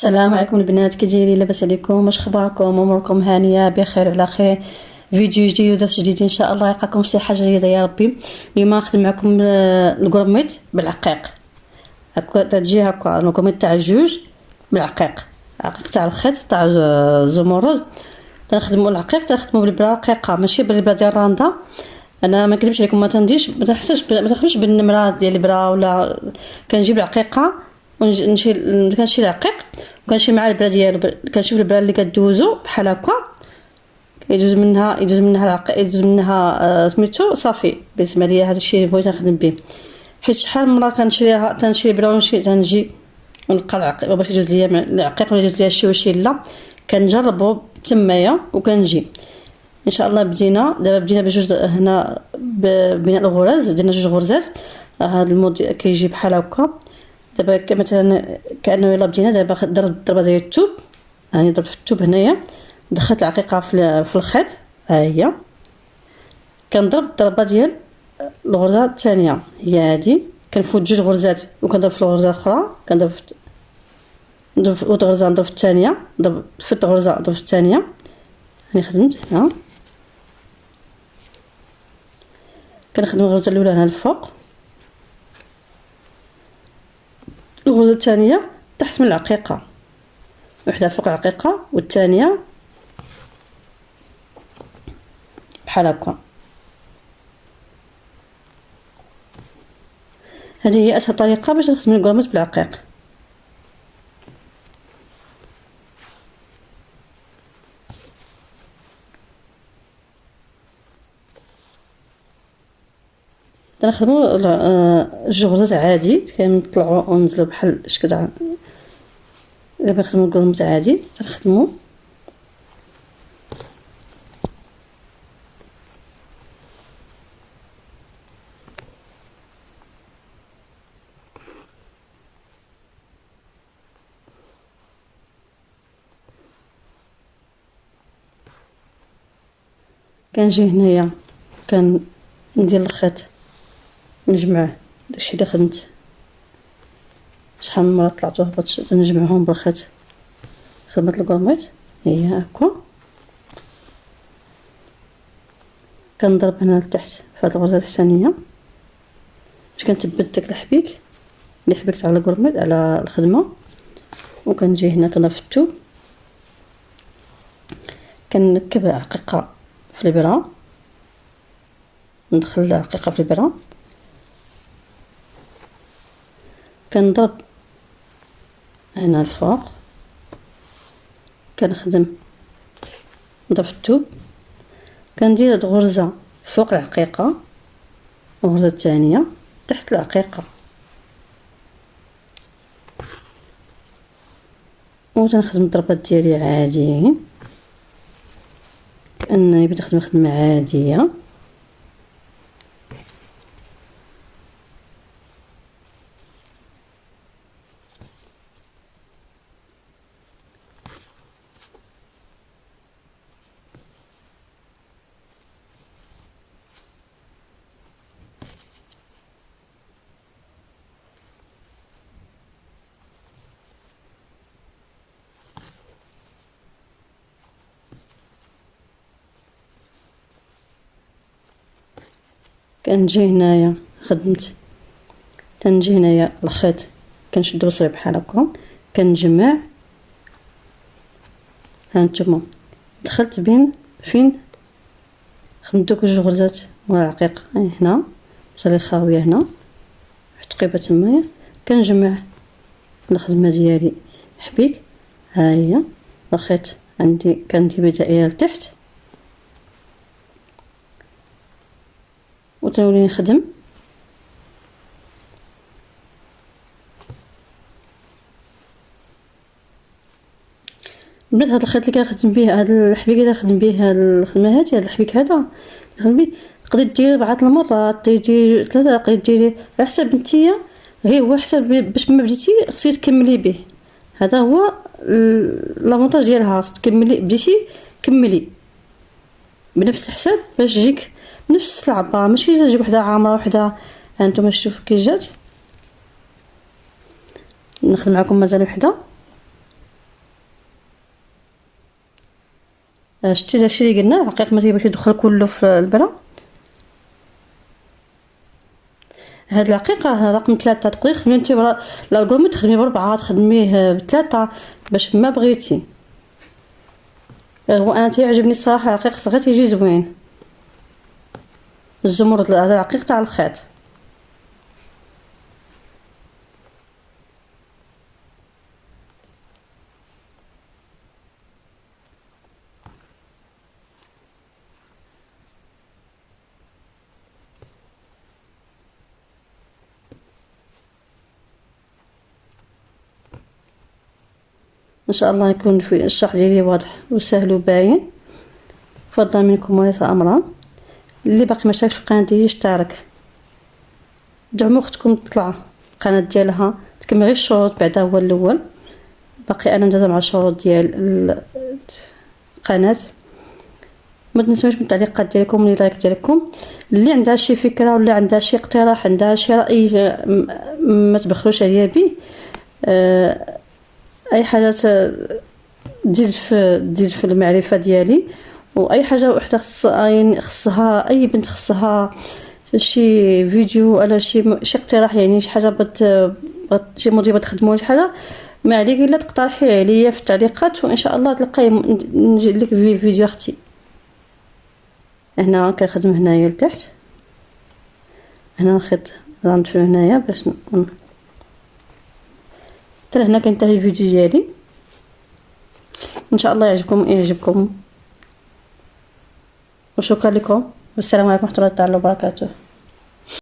السلام عليكم البنات، كي دايرين؟ لاباس عليكم؟ واش اخباركم؟ اموركم هانيه بخير وعلى خير. فيديو جديد ودرس جديد ان شاء الله، يلقاكم في صحه جيده يا ربي. اليوم غنخدم معكم القرميط بالعقيق. هكا تجي هكا القرميط تاع الجوج بالعقيق، عقيق تاع الخيط تاع زمرد. تنخدموا العقيق تنخدموا بالبرا رقيقه، ماشي بالبرا ديال راندا. انا ما كذبش عليكم، ما تنديش، ما تخدمش بالنمره ديال البرا، ولا كنجيب العقيقه ونشيل، كنشيل العقيق وكنشيل مع البرا ديالو. كنشوف البرا اللي كدوزو بحال هكا، يدوز منها العقيق، يدوز منها سميتو صافي. بالنسبه ليا هذا الشيء اللي بغيت نخدم به، حيت شحال من مره كنشريها تنشري البرا تنجي ونلقى العقيق باش يدوز ليا العقيق ولا يدوز ليا شي وشيله. كنجربو تمايا وكنجي ان شاء الله. دابا بدينا بجوج هنا ببناء الغرز، درنا جوج غرزات. هذا المود كيجي بحال هكا. دابا مثلا كانه يلا بدينا دابا. ضربه ديال الثوب، راني ضربت في الثوب هنايا، دخلت العقيقه في الخيط، ها هي. كنضرب ضربه ديال الغرزه الثانيه، هي هذه. كنفوت جوج غرزات وكنضرب في الغرزه الاخرى، كنضرب في غرزه، نضرب في الثانيه، ضرب في غرزه، نضرب في الثانيه. راني خدمت هنا، كنخدم الغرزه الاولى هنا الفوق، الغرزه الثانيه تحت من العقيقه، وحده فوق العقيقه والثانيه بحال هكا. هذه هي اسهل طريقه باش نخدم القرميط بالعقيق. تنخدموا جوج غرزات عادي، كنطلعوا وننزلوا بحال شكل. الا بنخدموا القرميط عادي تنخدموا كنجي هنايا كندير الخيط نجمعه. داكشي اللي خدمت شحال من مره طلعت وهبطت نجمعهم بالخيط. خدمه القرميط هي هكا، كنضرب هنا لتحت في هاد الغرزه الثانيه باش كنثبت داك الحبيك اللي حبكت على القرميط على الخدمه. وكنجي هنا كنضرب في الثوب، كنركب عقيقه في الابره، ندخل العقيقه في الابره، كنضرب هنا الفوق، كنخدم نضرب في الثوب، كندير هاد غرزه فوق العقيقه والغرزه الثانيه تحت العقيقه، وتنخدم الضربات ديالي عاديين كأنني بنخدم خدمه عاديه. كنجي هنايا خدمت، تنجي هنايا الخيط كنشدو صغير بحال هكا، كنجمع. هانتوما دخلت بين فين خدمت دوك جوج غرزات مورا العقيق هنا، صافي خاويه هنا حط قيبه تمايا. كنجمع الخدمه ديالي حبيك، ها هي الخيط عندي كندير دائره لتحت وتولي نخدم. بنات هاد الخيط اللي كنخدم به، هاد الحبيك اللي كنخدم به، هاد الخدمه هادي، هاد الحبيك هذا كنخدم به، تقدري ديري 4 المرات، ديري 3، تقدري ديري على حسب نتيا. غير هو حسب باش ما بديتي خصك تكملي به. هذا هو لافونتاج ديالها، خصك تكملي. بديتي كملي بنفس الحساب باش تجيك نفس العباره، ماشي تجيك وحده عامره وحده. هانتوما شوفوا كي جات. نخدم معكم مازال وحده. شتي داكشي اللي قلنا رقيق ما تيبغيش يدخل كله في البرا. هاد العقيقه رقم 3 تقدري تخدمي انت الالغومي تخدميه ب4 تخدميه ب3 باش ما بغيتي. هو انا تيعجبني الصراحه رقيق صغير تيجي زوين. الزمرد هذا العقيق تاع الخيط. ان شاء الله يكون في الشرح ديالي واضح وسهل وباين. فضل منكم وليس امرا. اللي باقي ما شاركش في القناه ديالي يشترك، دعموا اختكم تطلع القناه ديالها تكمل غير الشروط بعدا هو الاول. باقي انا ملتزم على الشروط ديال القناه. ما تنسوش من التعليقات ديالكم لايك ديالكم. اللي عندها شي فكره ولا عندها شي اقتراح عندها شي راي ما تبخلوش عليا به. اي حاجه تزيد في المعرفه ديالي، واي حاجه وحده خصها اي بنت خصها شي فيديو ولا شي اقتراح، يعني شي حاجه شي موضوع تخدموا شي حاجه ما عليك الا تقترحي عليا في التعليقات، وان شاء الله تلقاي نجي لك في فيديو اختي. هنا كنخدم هنايا لتحت، هنا نخيط غنضفو هنايا باش حتى هنا كينتهي الفيديو ديالي. ان شاء الله يعجبكم وشكرا لكم والسلام عليكم ورحمه الله تعالى وبركاته.